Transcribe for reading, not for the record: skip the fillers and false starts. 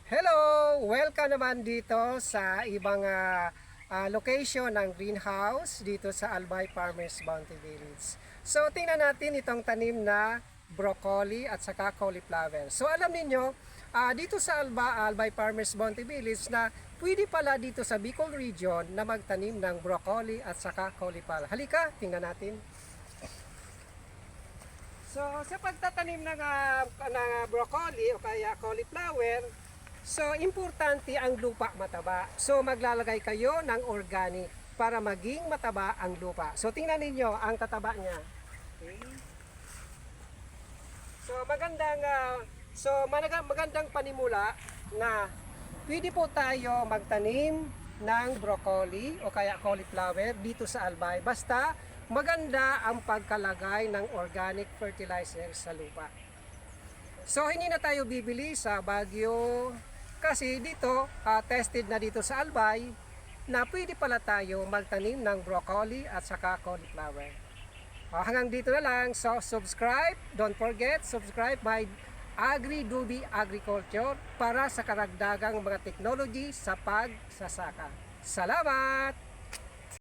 Hello! Welcome naman dito sa ibang location ng greenhouse dito sa Albay Farmers Bounty Village. So tingnan natin itong tanim na broccoli at saka cauliflower. So alam niyo dito sa Albay Farmers Bounty Village na pwede pala dito sa Bicol region na magtanim ng broccoli at saka cauliflower. Halika, tingnan natin. So sa pagtatanim ng broccoli o kaya cauliflower, so, importante ang lupa mataba. So, maglalagay kayo ng organic para maging mataba ang lupa. So, tingnan ninyo ang tataba niya. Okay. So, magandang panimula na pwede po tayo magtanim ng broccoli o kaya cauliflower dito sa Albay. Basta maganda ang pagkalagay ng organic fertilizer sa lupa. So, hindi na tayo bibili sa Baguio kasi dito, tested na dito sa Albay na pwede pala tayo magtanim ng broccoli at saka cauliflower. Hanggang dito na lang. So, subscribe. Don't forget, subscribe my Agri-Dubi Agriculture para sa karagdagang mga technology sa pagsasaka. Salamat!